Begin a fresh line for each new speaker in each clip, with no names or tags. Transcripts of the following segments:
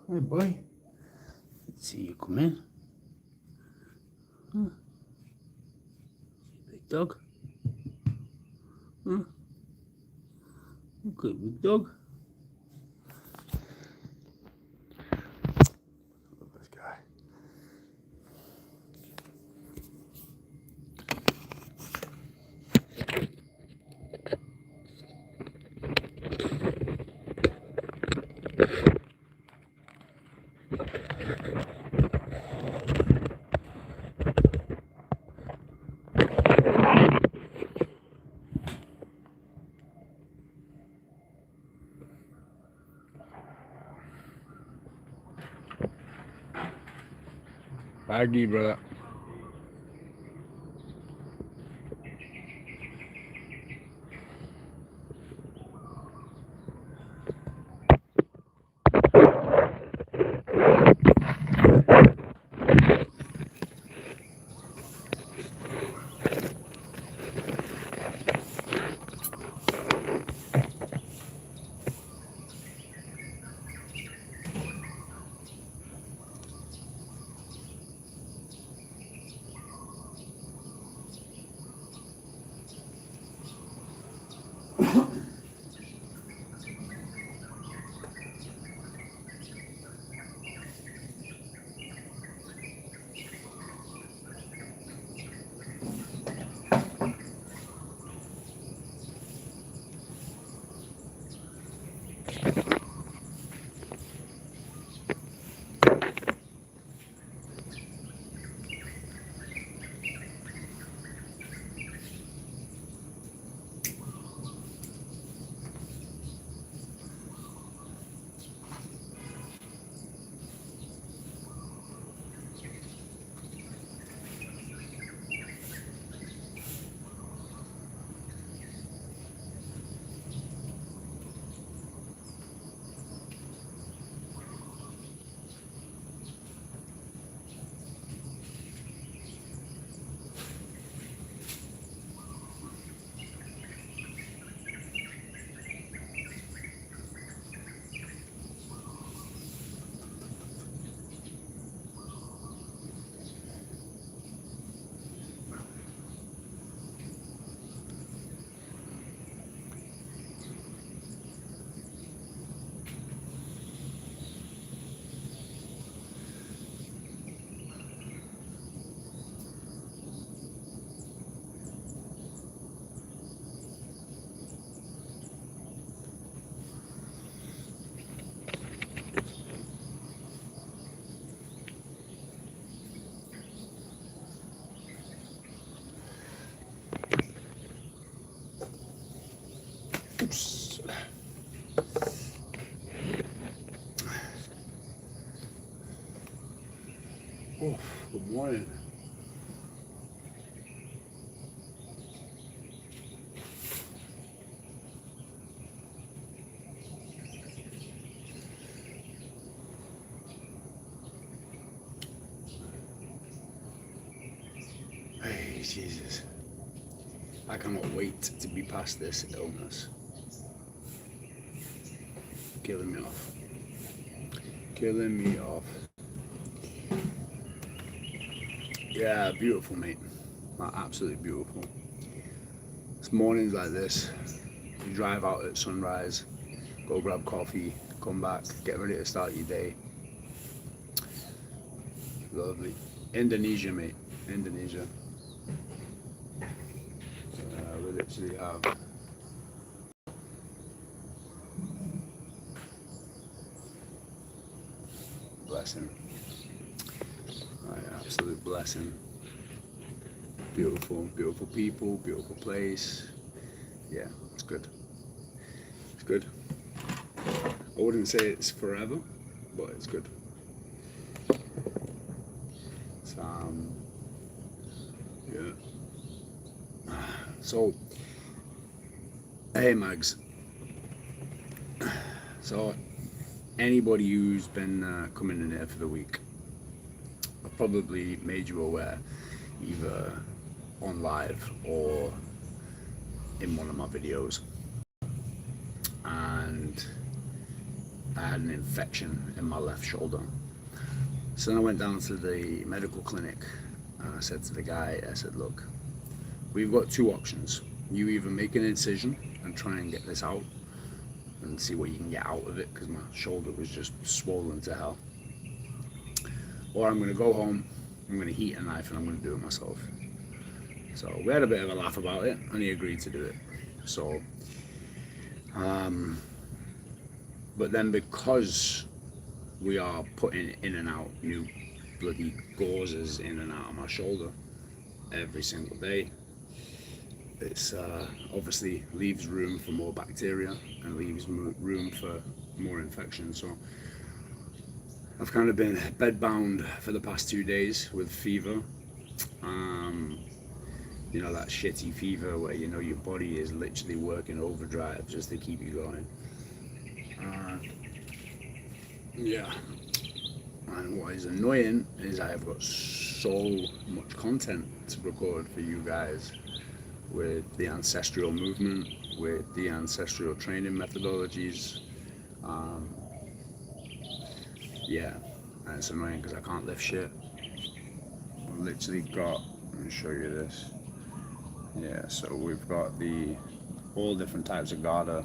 Hey boy, let's see you come in. Huh? Big dog. Huh? Okay, big dog. Love this guy. Baggy, brother. Oops. Oh, good morning. Hey, Jesus. I cannot wait to be past this illness. Killing me off. Killing me off. Yeah, beautiful, mate. Absolutely beautiful. It's mornings like this. You drive out at sunrise, go grab coffee, come back, get ready to start your day. Lovely. Indonesia, mate. Indonesia. We literally have blessing. Absolute blessing. Beautiful, beautiful people, beautiful place. Yeah, it's good. It's good. I wouldn't say it's forever, but it's good. It's, yeah. So, hey Mags. So, anybody who's been coming in here for the week, I've probably made you aware, either on live or in one of my videos. And I had an infection in my left shoulder. So then I went down to the medical clinic and I said to the guy, I said, look, we've got two options. You either make an incision and try and get this out and see what you can get out of it, because my shoulder was just swollen to hell, or I'm going to go home, I'm going to heat a knife and I'm going to do it myself. So we had a bit of a laugh about it and he agreed to do it. So but then because we are putting in and out new bloody gauzes in and out of my shoulder every single day, it's obviously leaves room for more bacteria and leaves room for more infection. So I've kind of been bedbound for the past 2 days with fever. You know, that shitty fever where you know your body is literally working overdrive just to keep you going. Yeah. And what is annoying is I have got so much content to record for you guys with the ancestral movement, with the ancestral training methodologies. Yeah, and it's annoying because I can't lift shit. I've literally got, let me show you this. Yeah, so we've got all different types of garter.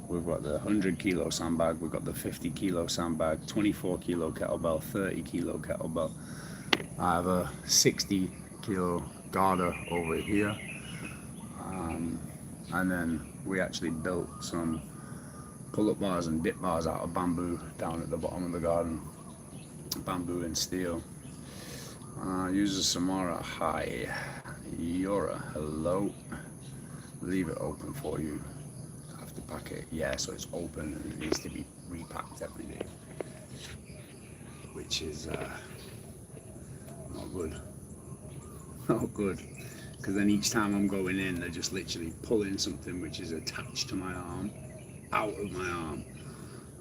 We've got the 100 kilo sandbag, we've got the 50 kilo sandbag, 24 kilo kettlebell, 30 kilo kettlebell. I have a 60 kilo garter over here. And then we actually built some pull-up bars and dip bars out of bamboo down at the bottom of the garden. Bamboo and steel. Uses Samara, hi. Yora, hello. Leave it open for you. I have to pack it. Yeah, so it's open and it needs to be repacked every day, which is not good. Not good. Because then each time I'm going in, they're just literally pulling something which is attached to my arm out of my arm,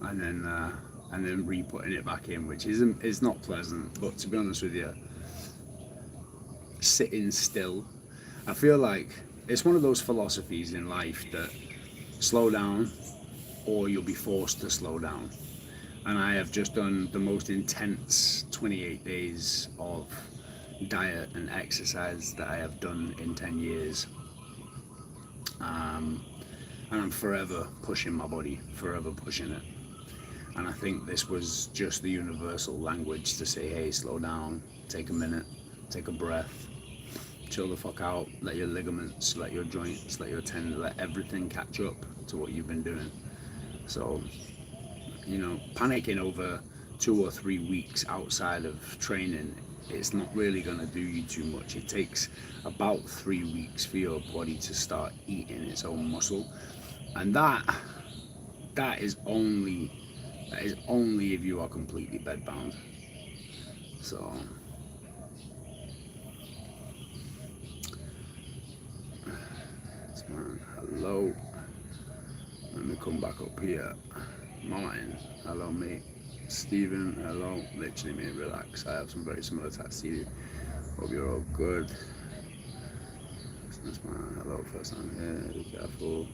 and then re-putting it back in, which is not pleasant. But to be honest with you, sitting still, I feel like it's one of those philosophies in life that slow down or you'll be forced to slow down. And I have just done the most intense 28 days of diet and exercise that I have done in 10 years. And I'm forever pushing my body, forever pushing it. And I think this was just the universal language to say, hey, slow down, take a minute, take a breath, chill the fuck out, let your ligaments, let your joints, let your tendons, let everything catch up to what you've been doing. So, you know, panicking over 2 or 3 weeks outside of training, it's not really going to do you too much. It takes about 3 weeks for your body to start eating its own muscle, and that is only if you are completely bedbound. So hello, let me come back up here. Martin, hello mate. Stephen, hello. Literally mate, relax. I have some very similar attacks to you. Hope you're all good. That's my hello, first time here. Be careful.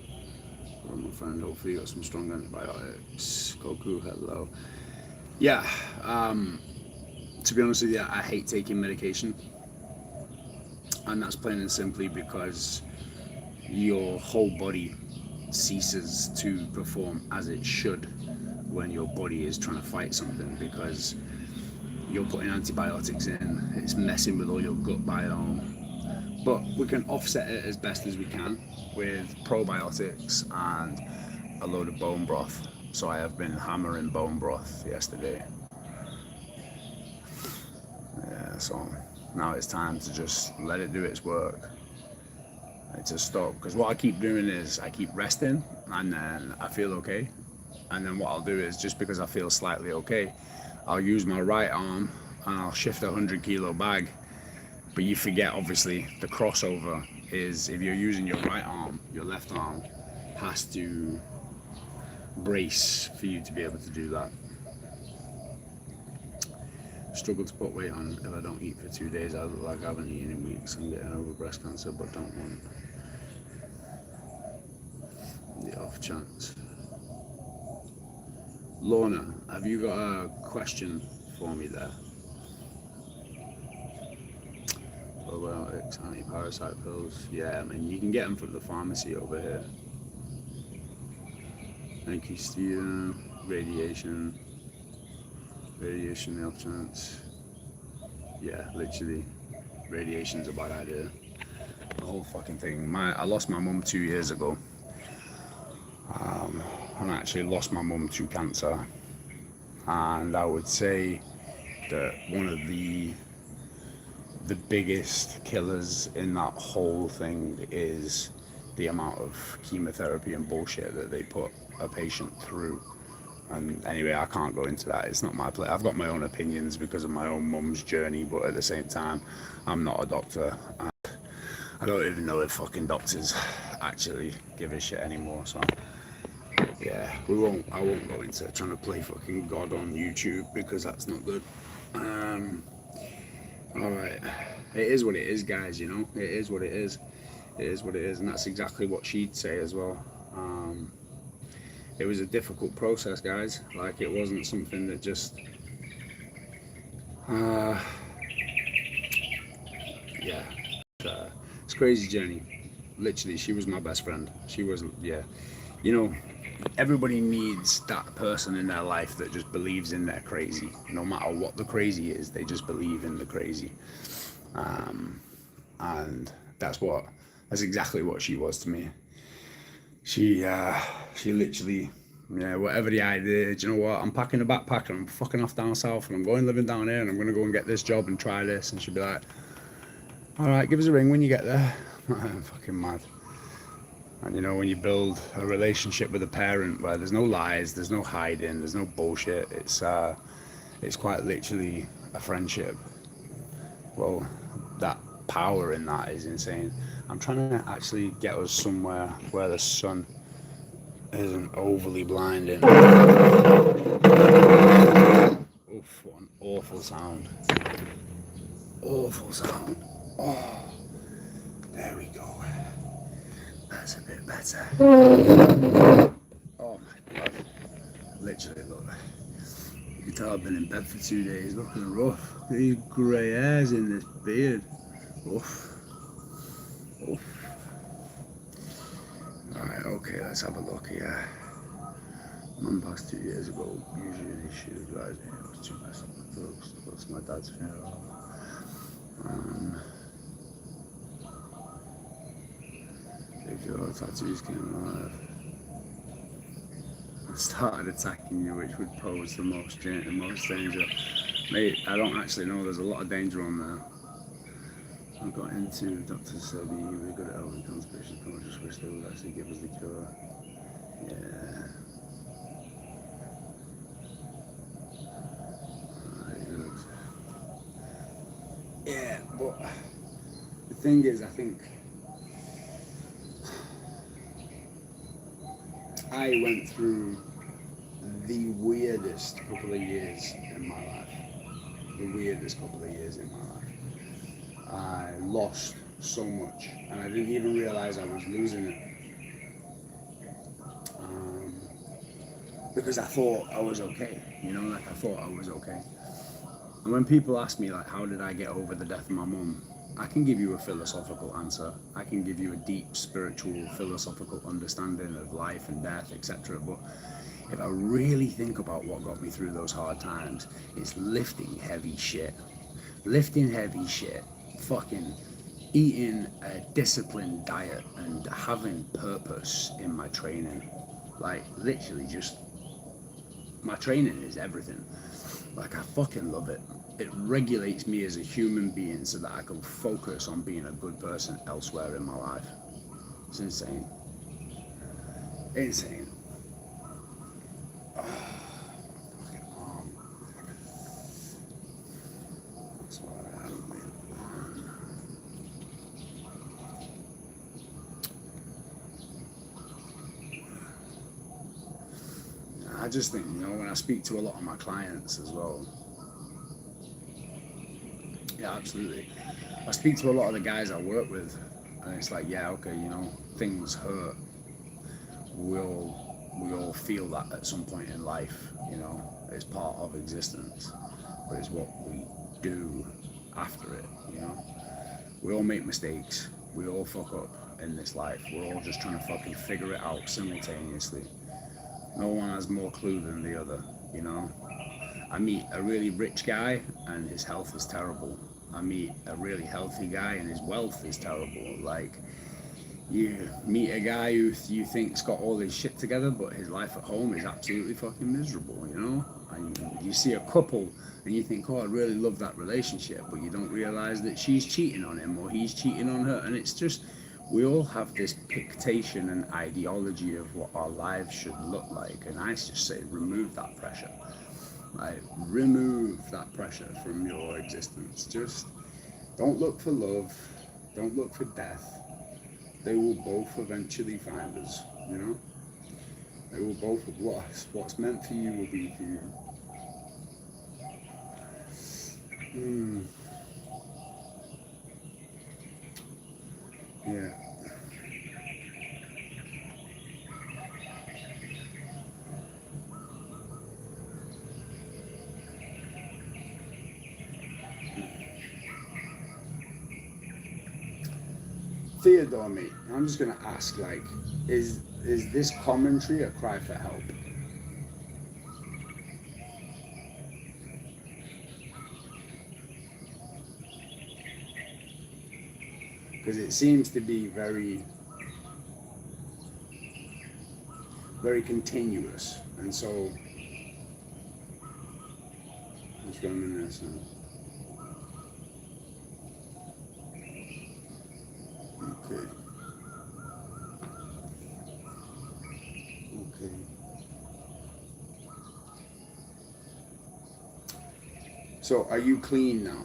Hello, my friend. Hopefully you got some strong antibiotics. Goku, hello. Yeah, to be honest with you, I hate taking medication. And that's plain and simply because your whole body ceases to perform as it should when your body is trying to fight something, because you're putting antibiotics in, it's messing with all your gut biome. But we can offset it as best as we can with probiotics and a load of bone broth. So I have been hammering bone broth yesterday. Yeah, so now it's time to just let it do its work. To stop, because what I keep doing is I keep resting and then I feel okay, and then what I'll do is, just because I feel slightly okay, I'll use my right arm and I'll shift a 100 kilo bag. But you forget, obviously, the crossover is if you're using your right arm, your left arm has to brace for you to be able to do that. Struggle to put weight on if I don't eat for 2 days. I look like I haven't eaten in weeks. I'm getting over breast cancer, but don't want the off chance. Lorna, have you got a question for me there? Probiotics, anti-parasite pills. Yeah, I mean, you can get them from the pharmacy over here. Thank you, Stephen. Radiation nutrients. Yeah, literally, radiation's a bad idea. The whole fucking thing. I lost my mum 2 years ago. And I actually lost my mum to cancer. And I would say that one of the biggest killers in that whole thing is the amount of chemotherapy and bullshit that they put a patient through. And anyway, I can't go into that. It's not my place. I've got my own opinions because of my own mum's journey, but at the same time, I'm not a doctor. I don't even know if fucking doctors actually give a shit anymore. So yeah, I won't go into trying to play fucking God on YouTube because that's not good. Alright, it is what it is, guys, you know, it is what it is. It is what it is, and that's exactly what she'd say as well. It was a difficult process, guys. Like, it wasn't something that just yeah, it's a crazy journey. Literally, she was my best friend. She was, yeah, you know, everybody needs that person in their life that just believes in their crazy. No matter what the crazy is, they just believe in the crazy. And that's exactly what she was to me. She literally, yeah, whatever the idea, do you know what? I'm packing a backpack and I'm fucking off down south and I'm going living down here and I'm going to go and get this job and try this. And she'd be like, all right, give us a ring when you get there. I'm fucking mad. And you know, when you build a relationship with a parent where there's no lies, there's no hiding, there's no bullshit, it's quite literally a friendship. Well, that power in that is insane. I'm trying to actually get us somewhere where the sun isn't overly blinding. Oof, what an awful sound. Awful sound. Oh, there we go. That's a bit better. Oh my god. Literally, look. You can tell I've been in bed for 2 days. Looking rough. These grey hairs in this beard. Oof. Oof. Alright, okay, let's have a look here. Mum passed 2 years ago. Usually she advised me it was too messed up with drugs. That's my dad's funeral. If your tattoos came alive, I started attacking you, which would pose the most danger. Mate, I don't actually know. There's a lot of danger on there. I got into, doctors said you were really good at helping cancer patients, but I just wish they would actually give us the cure. Yeah. Yeah, but the thing is, I think I went through the weirdest couple of years in my life. The weirdest couple of years in my life. I lost so much, and I didn't even realize I was losing it. Because I thought I was okay, you know, like I thought I was okay. And when people ask me, like, how did I get over the death of my mum? I can give you a philosophical answer. I can give you a deep spiritual, philosophical understanding of life and death, etc. But if I really think about what got me through those hard times, it's lifting heavy shit. Lifting heavy shit. Fucking eating a disciplined diet and having purpose in my training. Like, literally just, my training is everything. Like, I fucking love it. It regulates me as a human being so that I can focus on being a good person elsewhere in my life. It's insane. Insane. Oh, fucking arm. That's what I haven't been. I just think, you know, when I speak to a lot of my clients as well, yeah, absolutely. I speak to a lot of the guys I work with, and it's like, yeah, okay, you know, things hurt. We'll we all feel that at some point in life, you know, it's part of existence, but it's what we do after it, you know. We all make mistakes, we all fuck up in this life, we're all just trying to fucking figure it out simultaneously. No one has more clue than the other, you know. I meet a really rich guy and his health is terrible. I meet a really healthy guy and his wealth is terrible. Like, you meet a guy who you think's got all his shit together, but his life at home is absolutely fucking miserable, you know? And you see a couple and you think, oh, I really love that relationship, but you don't realize that she's cheating on him or he's cheating on her. And it's just, we all have this pictation and ideology of what our lives should look like. And I just say, remove that pressure. Like, remove that pressure from your existence. Just don't look for love, don't look for death. They will both eventually find us, you know? They will both, what's meant for you will be for you. Yeah. Theodore, mate, I'm just gonna ask, like, is this commentary a cry for help? Because it seems to be very, very continuous, and so just reminisce. Okay. Okay. So, are you clean now?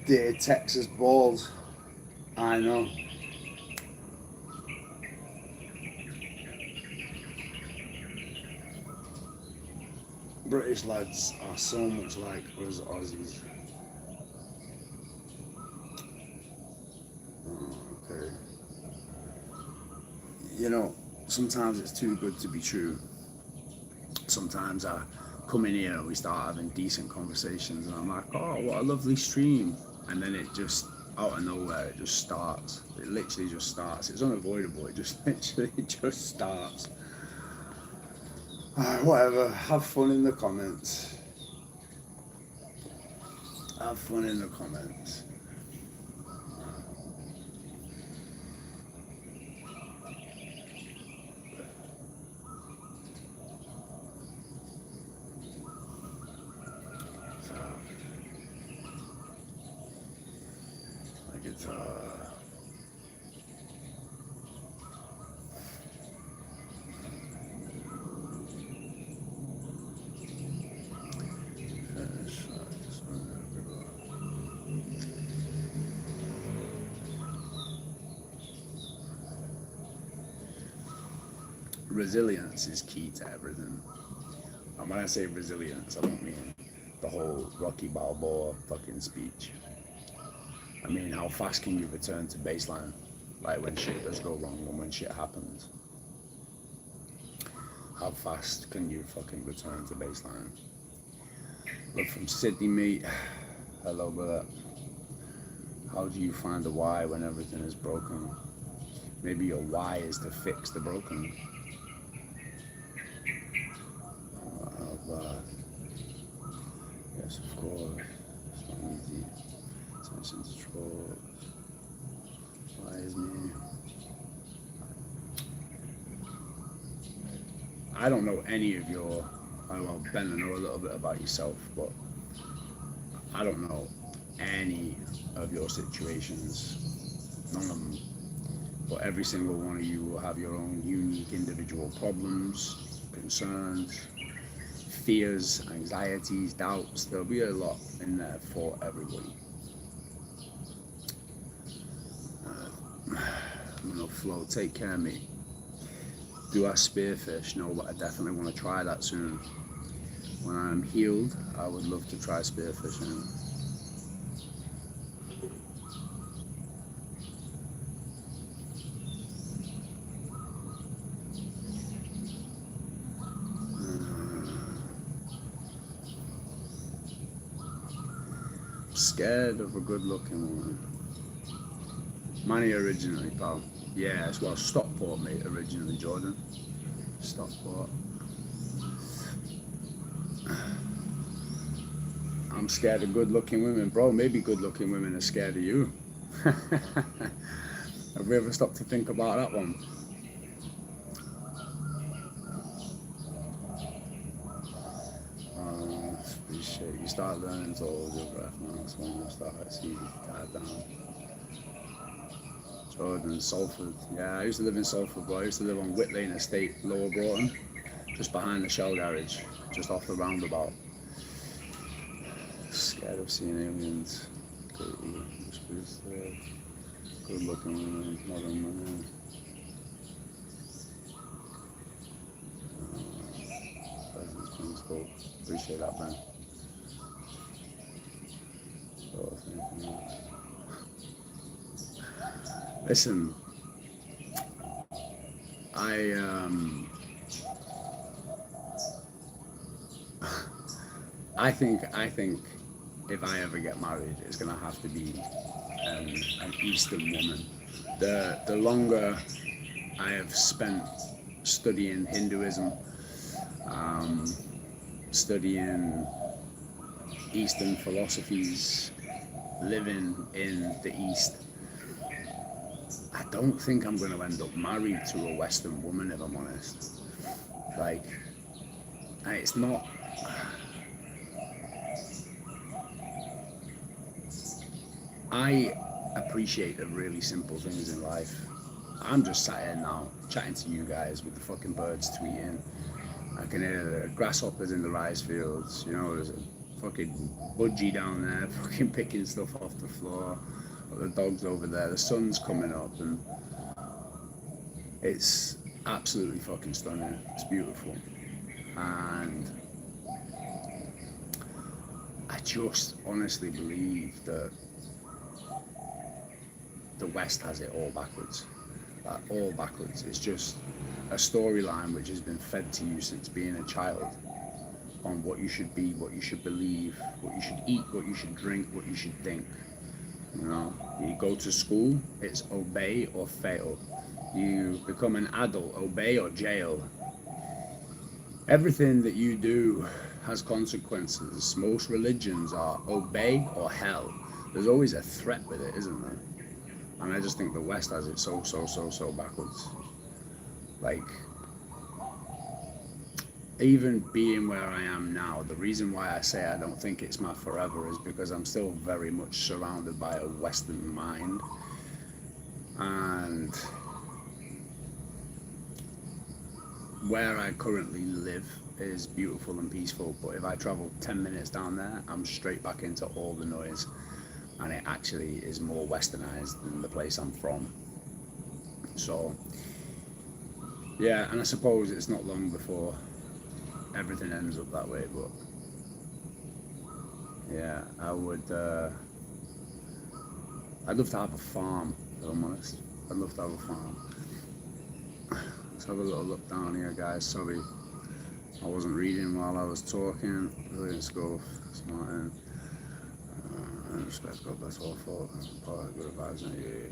Dear Texas balls. I know. British lads are so much like us Aussies. Oh, okay. You know, sometimes it's too good to be true. Sometimes I come in here and we start having decent conversations and I'm like, oh, what a lovely stream. And then it just, out of nowhere, it just starts. It literally just starts. It's unavoidable. It just literally just starts. Whatever. Have fun in the comments. Have fun in the comments. My guitar. Resilience is key to everything. And when I say resilience, I don't mean the whole Rocky Balboa fucking speech. I mean, how fast can you return to baseline? Like when shit does go wrong and when shit happens. How fast can you fucking return to baseline? Look, from Sydney, mate. Hello, brother. How do you find the why when everything is broken? Maybe your why is to fix the broken. Yes, of course. It's not easy. Attention to control. Why is me? I don't know any of your. Well, Ben, I know a little bit about yourself, but I don't know any of your situations. None of them. But every single one of you will have your own unique individual problems, concerns, fears, anxieties, doubts. There'll be a lot in there for everybody. I'm gonna flow. Take care, mate. Do I spearfish? No, but I definitely want to try that soon. When I'm healed, I would love to try spearfishing. Scared of a good-looking woman. Money originally, pal. Yeah, well, Stockport, mate, originally, Jordan. Stockport. I'm scared of good-looking women, bro. Maybe good-looking women are scared of you. Have we ever stopped to think about that one? Appreciate you start learning to hold your breath, man. That's when you start to see dive down. Jordan, Salford. Yeah, I used to live in Salford, bro. I used to live on Whit Lane Estate, Lower Broughton, just behind the Shell garage, just off the roundabout. Scared of seeing aliens. Good looking women, modern women. Presence brings hope. Appreciate that, man. Listen, I I think if I ever get married, it's gonna have to be an Eastern woman. The longer I have spent studying Hinduism, um, studying Eastern philosophies, living in the East, I don't think I'm going to end up married to a Western woman, if I'm honest. Like, it's not. I appreciate the really simple things in life. I'm just sat here now, chatting to you guys with the fucking birds tweeting. I can hear the grasshoppers in the rice fields. You know, there's a fucking budgie down there, fucking picking stuff off the floor. The dog's over there. The sun's coming up, and it's absolutely fucking stunning. It's beautiful, and I just honestly believe that the West has it all backwards. Like, all backwards. It's just a storyline which has been fed to you since being a child on what you should be, what you should believe, what you should eat, what you should drink, what you should think. You know, you go to school, it's obey or fail. You become an adult, obey or jail. Everything that you do has consequences. Most religions are obey or hell. There's always a threat with it, isn't there? And I just think the West has it so backwards. Like, even being where I am now, the reason why I say I don't think it's my forever is because I'm still very much surrounded by a Western mind. And where I currently live is beautiful and peaceful, but if I travel 10 minutes down there, I'm straight back into all the noise. And it actually is more westernized than the place I'm from. So, yeah, and I suppose it's not long before everything ends up that way, but yeah, I'd love to have a farm, if I'm honest. I'd love to have a farm. Let's have a little look down here, guys. Sorry, I wasn't reading while I was talking. Brilliant stuff, Martin. Respect, God bless all folk. Good advice, yeah.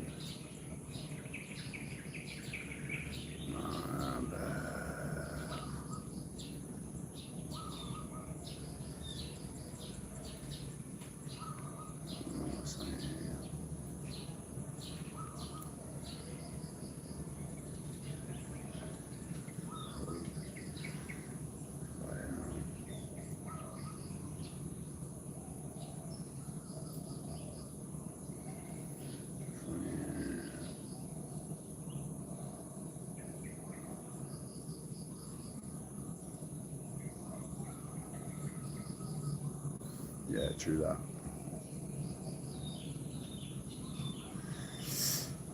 Yeah, true that.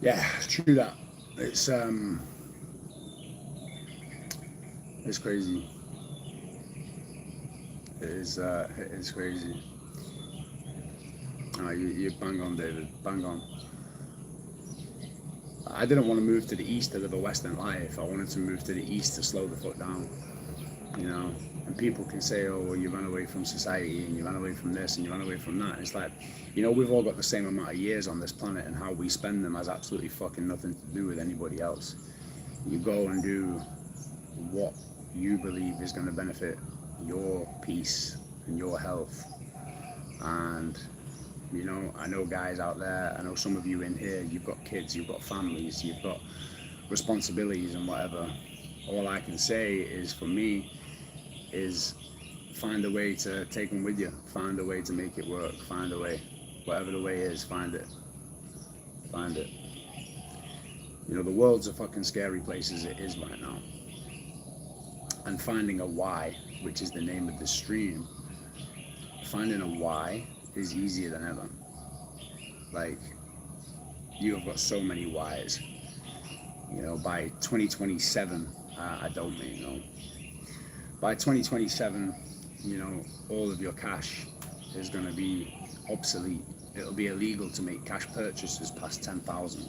Yeah, true that. It's It's crazy. It is crazy. You bang on, David. Bang on. I didn't want to move to the east to live a Western life. I wanted to move to the east to slow the fuck down. You know, and people can say, oh, well, you ran away from society and you ran away from this and you ran away from that. It's like, you know, we've all got the same amount of years on this planet, and how we spend them has absolutely fucking nothing to do with anybody else. You go and do what you believe is going to benefit your peace and your health. And you know, I know guys out there, I know some of you in here, you've got kids, you've got families, you've got responsibilities and whatever. All I can say is, for me, is find a way to take them with you. Find a way to make it work. Find a way. Whatever the way is, find it. Find it. You know, the world's a fucking scary place as it is right now. And finding a why, which is the name of the stream, finding a why is easier than ever. Like, you have got so many whys. You know, by 2027, I don't really know. By 2027, you know, all of your cash is going to be obsolete. It'll be illegal to make cash purchases past 10,000,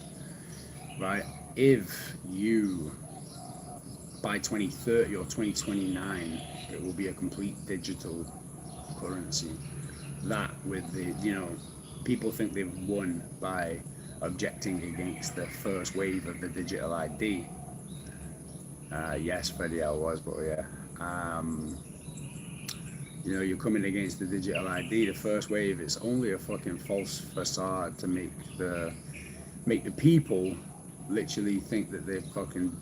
right? If you, by 2030 or 2029, it will be a complete digital currency. That with the, you know, people think they've won by objecting against the first wave of the digital ID. Yes, Freddie, I was, but yeah. You know, you're coming against the digital ID. The first wave is only a fucking false facade to make the people literally think that they've fucking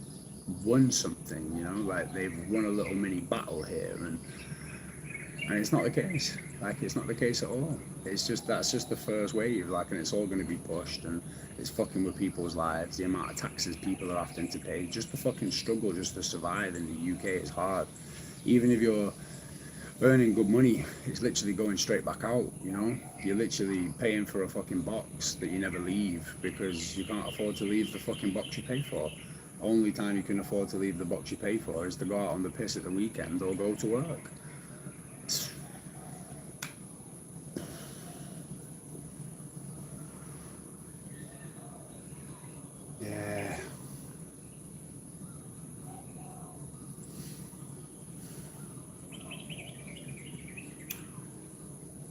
won something. You know, like they've won a little mini battle here, and it's not the case. Like, it's not the case at all. It's just, that's just the first wave, like, and it's all going to be pushed, and it's fucking with people's lives. The amount of taxes people are having to pay just to fucking struggle, just to survive in the UK is hard. Even if you're earning good money, it's literally going straight back out, you know? You're literally paying for a fucking box that you never leave because you can't afford to leave the fucking box you pay for. Only time you can afford to leave the box you pay for is to go out on the piss at the weekend or go to work. Yeah.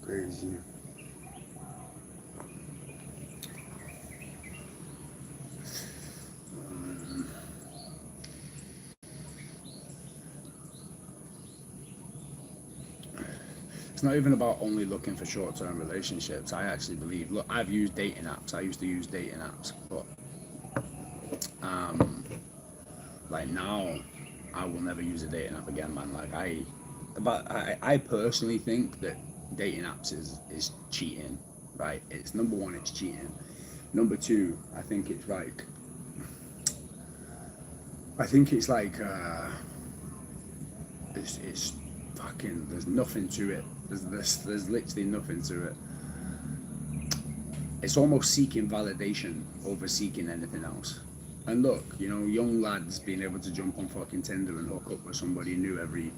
Crazy. It's not even about only looking for short-term relationships. I actually believe, look, I've used dating apps. I used to use dating apps, but like now, I will never use a dating app again, man. Like, I personally think that dating apps is cheating, right? It's number one, it's cheating. Number two, I think it's like it's fucking, there's nothing to it. There's literally nothing to it. It's almost seeking validation over seeking anything else. And look, you know, young lads being able to jump on fucking Tinder and hook up with somebody new every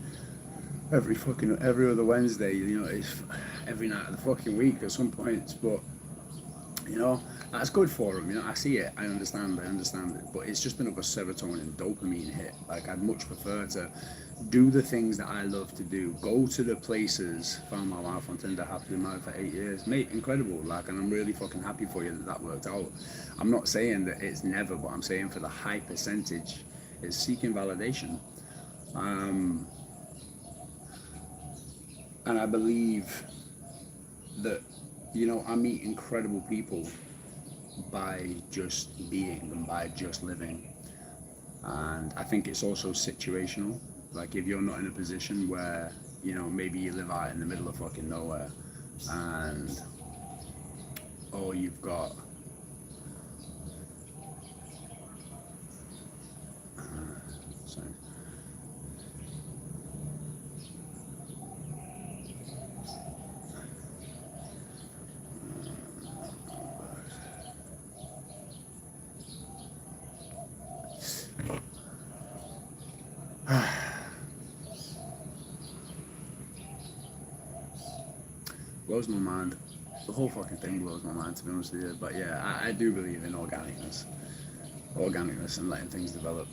other Wednesday, you know, it's every night of the fucking week at some points, but you know, that's good for them. You know, I see it, I understand it, but it's just another serotonin dopamine hit. Like, I'd much prefer to do the things that I love to do, go to the places. Found my wife on Tinder, happily married for 8 years, mate, incredible. Like, and I'm really fucking happy for you that that worked out. I'm not saying that it's never, but I'm saying for the high percentage, it's seeking validation. And I believe that, you know, I meet incredible people by just being and by just living. And I think it's also situational. Like, if you're not in a position where, you know, maybe you live out in the middle of fucking nowhere, and or you've got sorry. Blows my mind. The whole fucking thing blows my mind, to be honest with you. But yeah, I do believe in organicness and letting things develop.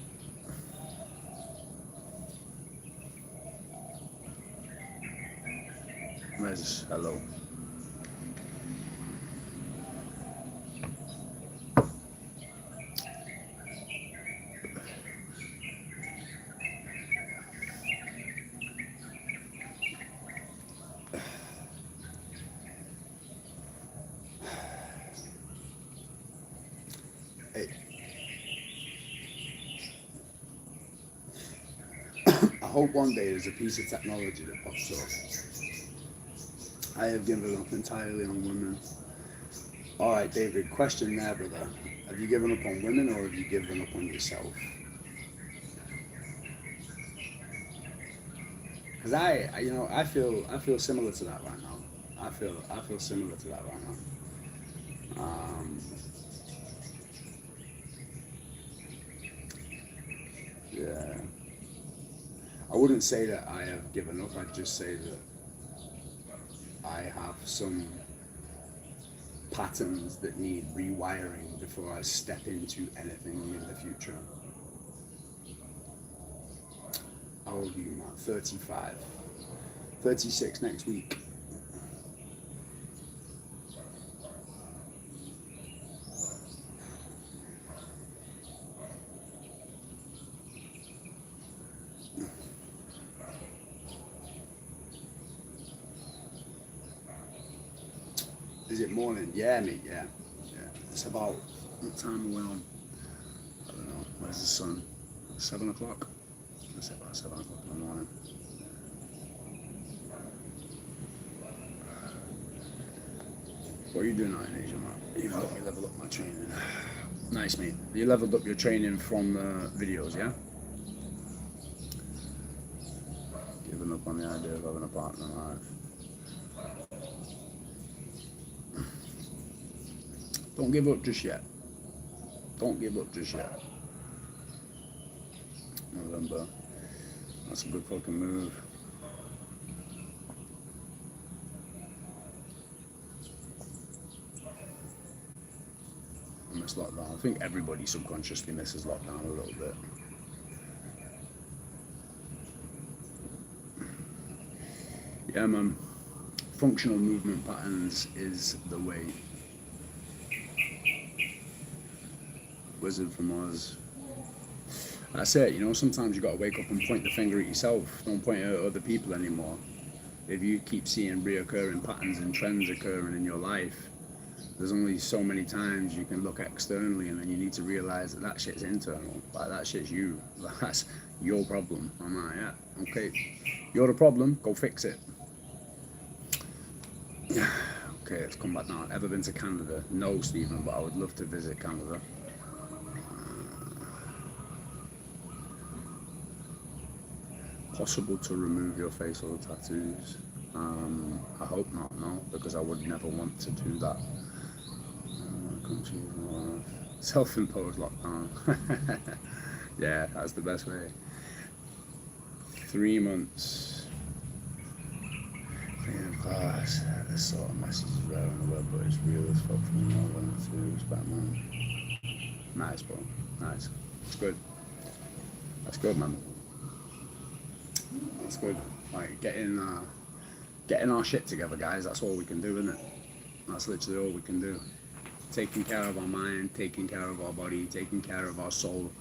Where's hello? Hey, I hope one day there's a piece of technology that pops up. I have given up entirely on women. All right, David. Question there, brother. Have you given up on women or have you given up on yourself? Because I feel similar to that right now. I feel similar to that right now. Yeah, I wouldn't say that I have given up. I'd just say that I have some patterns that need rewiring before I step into anything in the future. How old are you, man? 35. 36 next week. Is it morning? Yeah, mate, yeah. Yeah. It's about, what time are we on? I don't know. Where's the sun? 7 o'clock? It's about 7 o'clock in the morning. What are you doing out in Asia, man? You helped me level up my training. Nice, mate. You leveled up your training from videos, yeah? Giving up on the idea of having a partner in life. Don't give up just yet. Don't give up just yet. November. That's a good fucking move. I miss lockdown. I think everybody subconsciously misses lockdown a little bit. Yeah, man. Functional movement patterns is the way. Wizard from Oz. That's it, sometimes you gotta wake up and point the finger at yourself. Don't point it at other people anymore. If you keep seeing reoccurring patterns and trends occurring in your life, there's only so many times you can look externally, and then you need to realize that shit's internal. Like, that shit's you. That's your problem. I'm like, yeah, okay. You're the problem, go fix it. Okay, let's come back now. Ever been to Canada? No, Stephen, but I would love to visit Canada. Possible to remove your facial tattoos? I hope not, no, because I would never want to do that. Self-imposed lockdown. Yeah, that's the best way. 3 months. Class. This sort of message is rare on the web, but it's real as fuck for me. I want to respect, man. Nice, bro. Nice. That's good. That's good, man. That's good. Like, getting our shit together, guys. That's all we can do, isn't it? That's literally all we can do. Taking care of our mind, taking care of our body, taking care of our soul.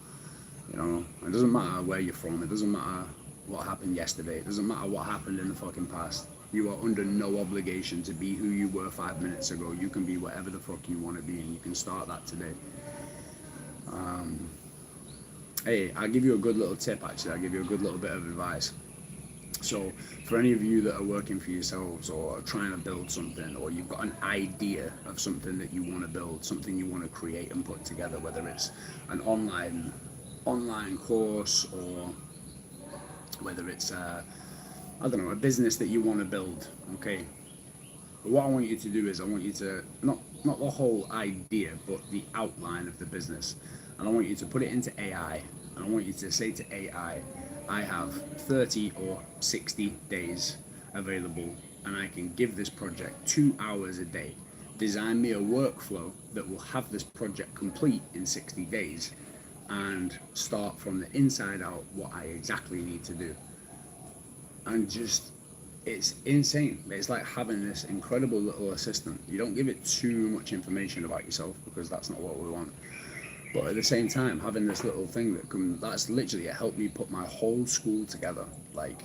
It doesn't matter where you're from. It doesn't matter what happened yesterday. It doesn't matter what happened in the fucking past. You are under no obligation to be who you were 5 minutes ago. You can be whatever the fuck you want to be, and you can start that today. Hey, I'll give you a good little tip, actually. I'll give you a good little bit of advice. So, for any of you that are working for yourselves or trying to build something, or you've got an idea of something that you want to build, something you want to create and put together, whether it's an online course, or whether it's a business that you want to build, okay? But what I want you to do is I want you to, not the whole idea, but the outline of the business. And I want you to put it into AI, and I want you to say to AI, I have 30 or 60 days available and I can give this project 2 hours a day, design me a workflow that will have this project complete in 60 days, and start from the inside out what I exactly need to do. And just, it's insane. It's like having this incredible little assistant. You don't give it too much information about yourself because that's not what we want. But at the same time, having this little thing that's literally, it helped me put my whole school together. Like,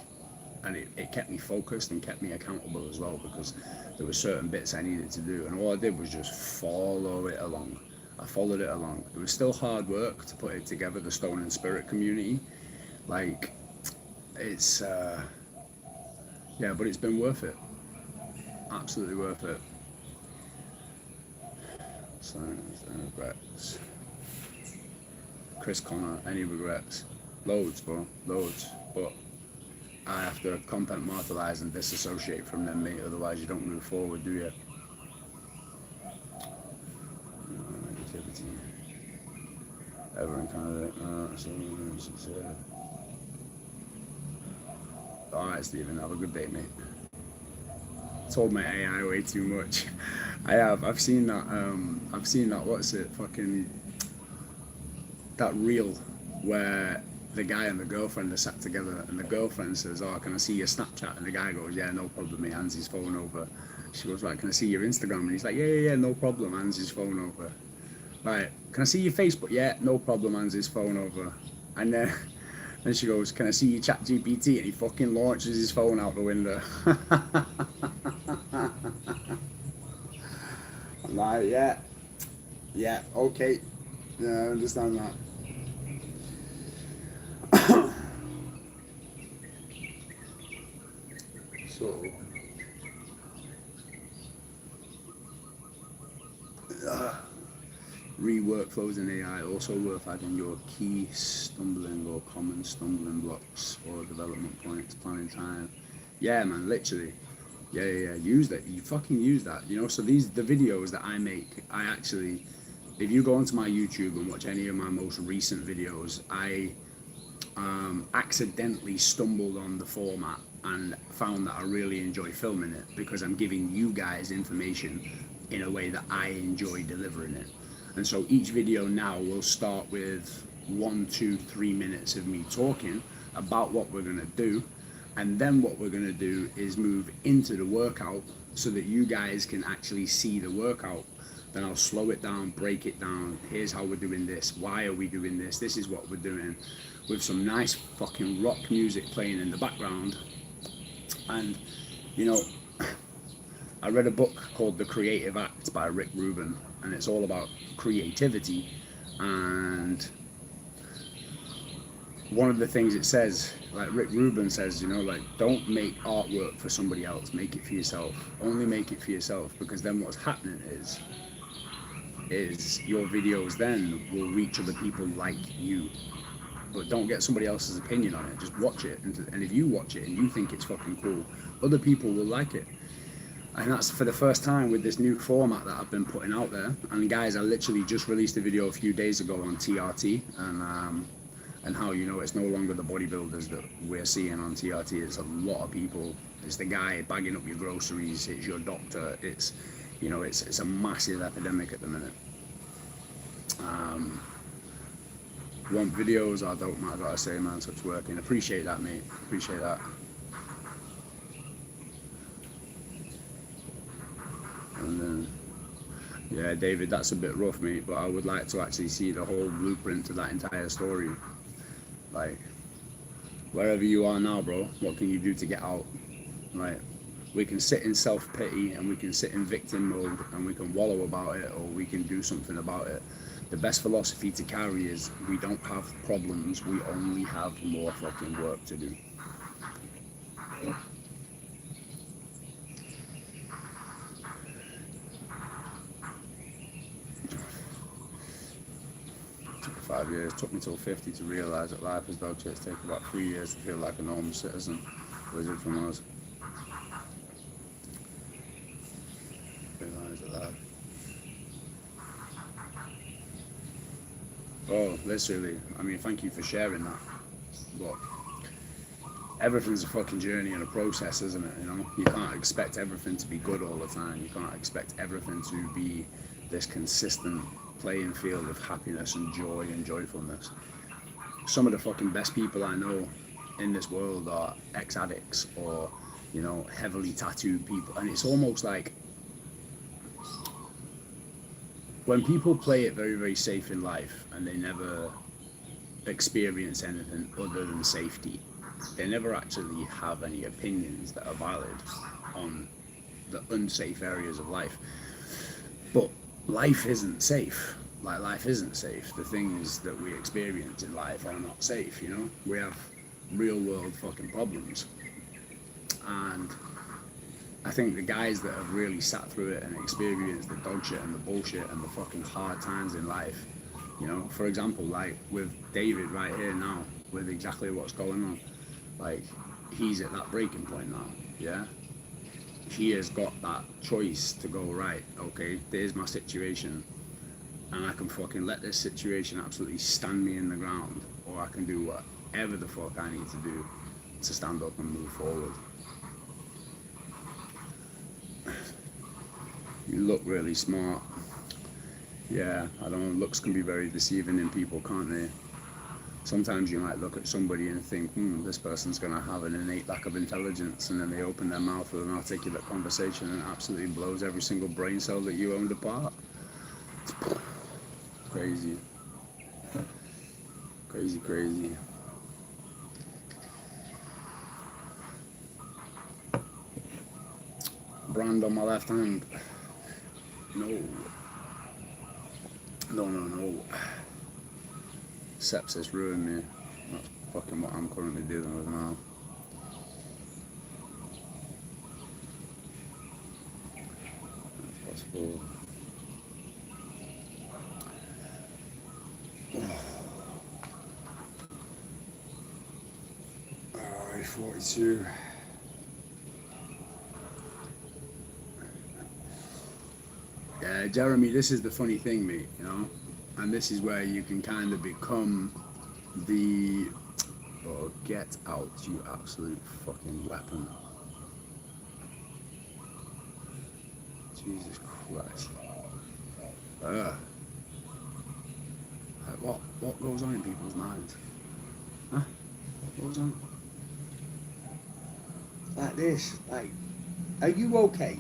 and it kept me focused and kept me accountable as well, because there were certain bits I needed to do, and all I did was just follow it along. I followed it along. It was still hard work to put it together, the Stone and Spirit community. Like, it's yeah, but it's been worth it. Absolutely worth it. So, any regrets? Chris Connor, any regrets? Loads, bro, loads. But I have to compartmentalize and disassociate from them, mate. Otherwise, you don't move forward, do you? Negativity. Ever encountered it? No, alright, Stephen, have a good day, mate. Told my AI way too much. I have. I've seen that. What's it? Fucking that reel where the guy and the girlfriend are sat together, and the girlfriend says, "Oh, can I see your Snapchat?" And the guy goes, "Yeah, no problem." He hands his phone over. She goes, "Right, can I see your Instagram?" And he's like, "Yeah, no problem." Hands his phone over. Right, can I see your Facebook? Yeah, no problem. Hands his phone over. And then she goes, "Can I see your Chat GPT?" And he fucking launches his phone out the window. I'm like, yeah, okay, yeah, I understand that. So, reworkflows in AI also worth adding your key stumbling or common stumbling blocks or development points, planning time. Yeah, man, literally. Yeah. Use that. You fucking use that. You know. So the videos that I make, I actually, if you go onto my YouTube and watch any of my most recent videos, I accidentally stumbled on the format and found that I really enjoy filming it, because I'm giving you guys information in a way that I enjoy delivering it. And so each video now will start with 1, 2, 3 minutes of me talking about what we're going to do. And then what we're going to do is move into the workout so that you guys can actually see the workout. Then I'll slow it down, break it down. Here's how we're doing this. Why are we doing this? This is what we're doing. With some nice fucking rock music playing in the background. And, you know, I read a book called The Creative Act by Rick Rubin, and it's all about creativity. And one of the things it says, like Rick Rubin says, you know, like, don't make artwork for somebody else, make it for yourself. Only make it for yourself, because then what's happening is your videos then will reach other people like you. But don't get somebody else's opinion on it, just watch it. And if you watch it and you think it's fucking cool, other people will like it. And that's for the first time with this new format that I've been putting out there. And guys, I literally just released a video a few days ago on TRT, and how, you know, it's no longer the bodybuilders that we're seeing on TRT. It's a lot of people. It's the guy bagging up your groceries. It's your doctor. It's, you know, it's a massive epidemic at the minute. Want videos? I don't matter what I say, man. So it's working. Appreciate that, mate. Appreciate that. And then, yeah, David, that's a bit rough, mate. But I would like to actually see the whole blueprint to that entire story. Like, wherever you are now, bro, what can you do to get out? Like, we can sit in self-pity and we can sit in victim mode and we can wallow about it, or we can do something about it. The best philosophy to carry is we don't have problems, we only have more fucking work to do. It took 5 years, it took me till 50 to realise that life is dog shit. It's taken about 3 years to feel like a normal citizen. Wizard from us. Realise that life. Oh, literally. I mean, thank you for sharing that. But everything's a fucking journey and a process, isn't it? You know, you can't expect everything to be good all the time. You can't expect everything to be this consistent playing field of happiness and joy and joyfulness. Some of the fucking best people I know in this world are ex-addicts or, you know, heavily tattooed people, and it's almost like when people play it very, very safe in life and they never experience anything other than safety, they never actually have any opinions that are valid on the unsafe areas of life. But life isn't safe. Like, life isn't safe. The things that we experience in life are not safe, you know? We have real world fucking problems. And I think the guys that have really sat through it and experienced the dog shit and the bullshit and the fucking hard times in life, you know, for example, like with David right here now, with exactly what's going on, like, he's at that breaking point now, yeah? He has got that choice to go, right, okay, there's my situation, and I can fucking let this situation absolutely stand me in the ground, or I can do whatever the fuck I need to do to stand up and move forward. You look really smart. Yeah, I don't know, looks can be very deceiving in people, can't they? Sometimes you might look at somebody and think, this person's going to have an innate lack of intelligence, and then they open their mouth with an articulate conversation and it absolutely blows every single brain cell that you owned apart. Crazy. Crazy, crazy. Brand on my left hand. No. No. Sepsis ruined me. That's fucking what I'm currently dealing with now. That's possible. 42. Yeah, Jeremy, this is the funny thing, mate, you know? And this is where you can kind of become the... Oh, get out, you absolute fucking weapon. Jesus Christ. Like, what goes on in people's minds? Huh? What goes on? Like this, like, are you okay?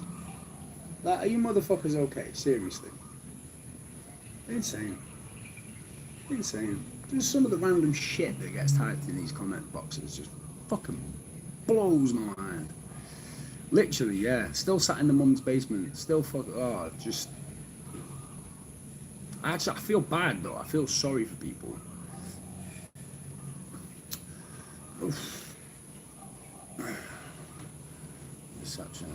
Like, are you motherfuckers okay? Seriously. Insane. Insane. Just some of the random shit that gets typed in these comment boxes just fucking blows my mind. Literally, yeah. Still sat in the mum's basement. Still just... Actually, I feel bad though. I feel sorry for people. Oof. Deception,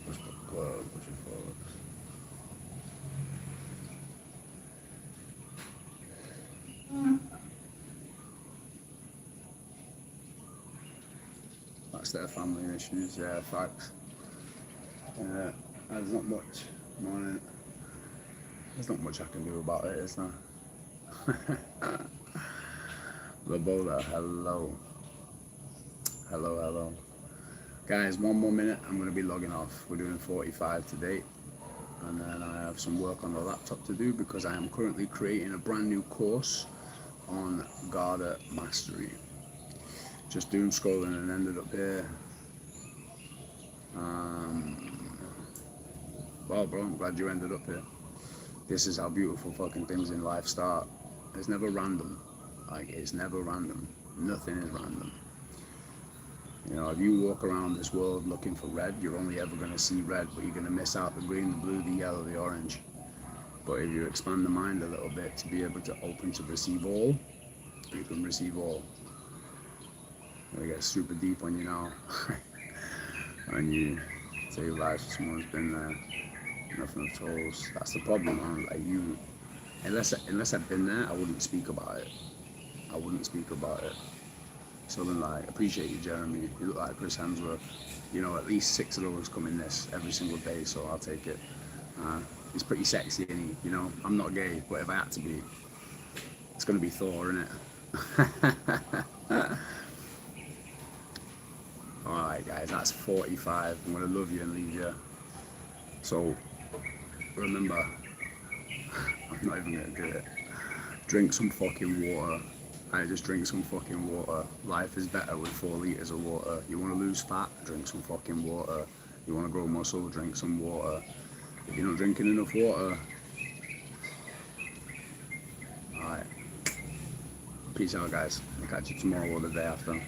push it forward. That's their family issues, yeah, facts. Yeah, there's not much more. There's not much I can do about it, is there? Labola, hello. Hello. Guys, one more minute, I'm going to be logging off. We're doing 45 today. And then I have some work on the laptop to do because I am currently creating a brand new course on Garda Mastery. Just doom scrolling and ended up here. Well, bro, I'm glad you ended up here. This is how beautiful fucking things in life start. It's never random. Like, it's never random. Nothing is random. You know, if you walk around this world looking for red, you're only ever going to see red, but you're going to miss out the green, the blue, the yellow, the orange. But if you expand the mind a little bit to be able to open to receive all, you can receive all. I get super deep on you now. When you save lives for someone who's been there, nothing of tolls. That's the problem, man. Like, you, unless I've been there, I wouldn't speak about it. So then, like, appreciate you, Jeremy. You look like Chris Hemsworth. You know, at least 6 of those come in this every single day, so I'll take it. He's pretty sexy, and he, you know, I'm not gay, but if I had to be, it's gonna be Thor, innit? 45. I'm gonna love you and leave you. So remember, I'm not even gonna do it. Drink some fucking water. I just drink some fucking water. Life is better with 4 liters of water. You wanna lose fat? Drink some fucking water. You wanna grow muscle? Drink some water. If you're not drinking enough water, alright. Peace out, guys. I'll catch you tomorrow or the day after.